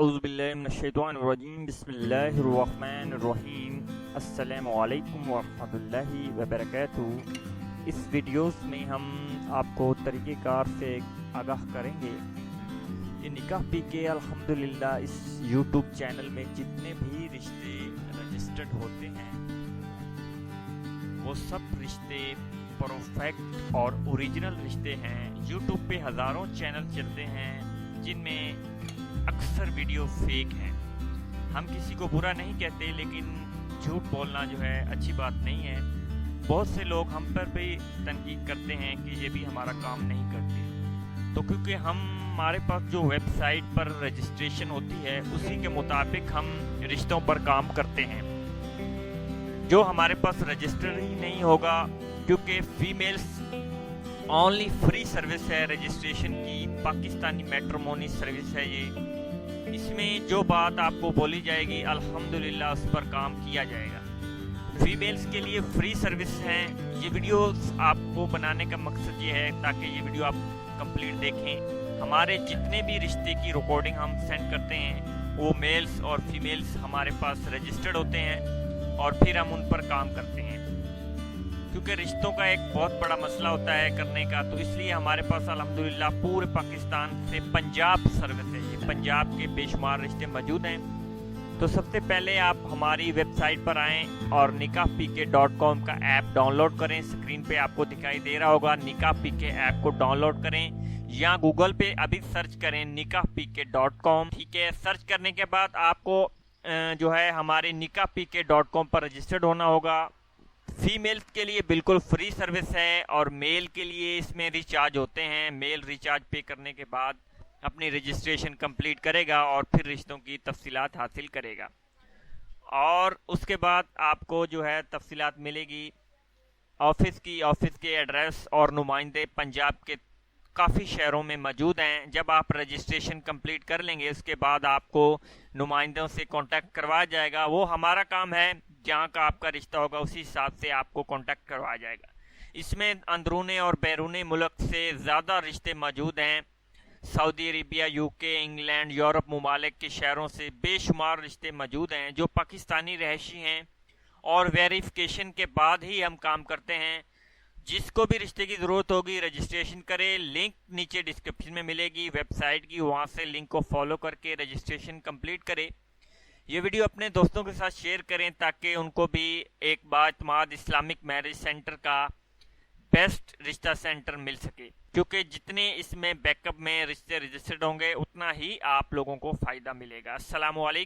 اعوذ باللہ من الشیطان الرجیم بسم اللہ الرحمن الرحیم السلام علیکم ورحمۃ اللہ وبرکاتہ۔ اس ویڈیوز میں ہم آپ کو طریقہ کار سے آگاہ کریں گے کہ نکاح پی کے الحمدللہ اس یوٹیوب چینل میں جتنے بھی رشتے رجسٹرڈ ہوتے ہیں وہ سب رشتے پرفیکٹ اور اوریجنل رشتے ہیں۔ یوٹیوب پہ ہزاروں چینل چلتے ہیں جن میں اکثر ویڈیو فیک ہیں۔ ہم کسی کو برا نہیں کہتے، لیکن جھوٹ بولنا جو ہے اچھی بات نہیں ہے۔ بہت سے لوگ ہم پر بھی تنقید کرتے ہیں کہ یہ بھی ہمارا کام نہیں کرتے، تو کیونکہ ہمارے پاس جو ویب سائٹ پر رجسٹریشن ہوتی ہے اسی کے مطابق ہم رشتوں پر کام کرتے ہیں۔ جو ہمارے پاس رجسٹر ہی نہیں ہوگا، کیونکہ فیمیلز اونلی فری سروس ہے رجسٹریشن کی، پاکستانی میٹرمونی سروس ہے یہ۔ اس میں جو بات آپ کو بولی جائے گی الحمدللہ اس پر کام کیا جائے گا۔ فیمیلز کے لیے فری سروس ہیں۔ یہ ویڈیوز آپ کو بنانے کا مقصد یہ ہے تاکہ یہ ویڈیو آپ کمپلیٹ دیکھیں۔ ہمارے جتنے بھی رشتے کی ریکارڈنگ ہم سینڈ کرتے ہیں وہ میلز اور فیمیلز ہمارے پاس رجسٹرڈ ہوتے ہیں اور پھر ہم ان پر کام کرتے ہیں، کیونکہ رشتوں کا ایک بہت بڑا مسئلہ ہوتا ہے کرنے کا، تو اس لیے ہمارے پاس الحمدللہ پورے پاکستان سے پنجاب سروس ہے۔ یہ پنجاب کے بے شمار رشتے موجود ہیں۔ تو سب سے پہلے آپ ہماری ویب سائٹ پر آئیں اور nikahpk.com کا ایپ ڈاؤن لوڈ کریں۔ اسکرین پہ آپ کو دکھائی دے رہا ہوگا، nikahpk ایپ کو ڈاؤن لوڈ کریں یا گوگل پہ ابھی سرچ کریں nikahpk.com۔ ٹھیک ہے، سرچ کرنے کے بعد آپ کو جو ہے ہمارے nikahpk.com پر رجسٹرڈ ہونا ہوگا۔ فیمیلز کے لیے بالکل فری سروس ہے اور میل کے لیے اس میں ریچارج ہوتے ہیں۔ میل ریچارج پے کرنے کے بعد اپنی رجسٹریشن کمپلیٹ کرے گا اور پھر رشتوں کی تفصیلات حاصل کرے گا، اور اس کے بعد آپ کو جو ہے تفصیلات ملے گی آفس کی۔ آفس کے ایڈریس اور نمائندے پنجاب کے کافی شہروں میں موجود ہیں۔ جب آپ رجسٹریشن کمپلیٹ کر لیں گے اس کے بعد آپ کو نمائندوں سے کانٹیکٹ کروایا جائے گا۔ وہ ہمارا کام ہے، جہاں کا آپ کا رشتہ ہوگا اسی حساب سے آپ کو کانٹیکٹ کروایا جائے گا۔ اس میں اندرون اور بیرون ملک سے زیادہ رشتے موجود ہیں۔ سعودی عربیہ، UK، انگلینڈ، یورپ ممالک کے شہروں سے بے شمار رشتے موجود ہیں جو پاکستانی رہائشی ہیں، اور ویریفیکیشن کے بعد ہی ہم کام کرتے ہیں۔ جس کو بھی رشتے کی ضرورت ہوگی رجسٹریشن کرے، لنک نیچے ڈسکرپشن میں ملے گی ویب سائٹ کی، وہاں سے لنک کو فالو کر کے رجسٹریشن کمپلیٹ کرے۔ یہ ویڈیو اپنے دوستوں کے ساتھ شیئر کریں تاکہ ان کو بھی ایک بااعتماد اسلامک میرج سینٹر کا بیسٹ رشتہ سینٹر مل سکے، کیونکہ جتنے اس میں بیک اپ میں رشتے رجسٹرڈ ہوں گے اتنا ہی آپ لوگوں کو فائدہ ملے گا۔ السلام علیکم۔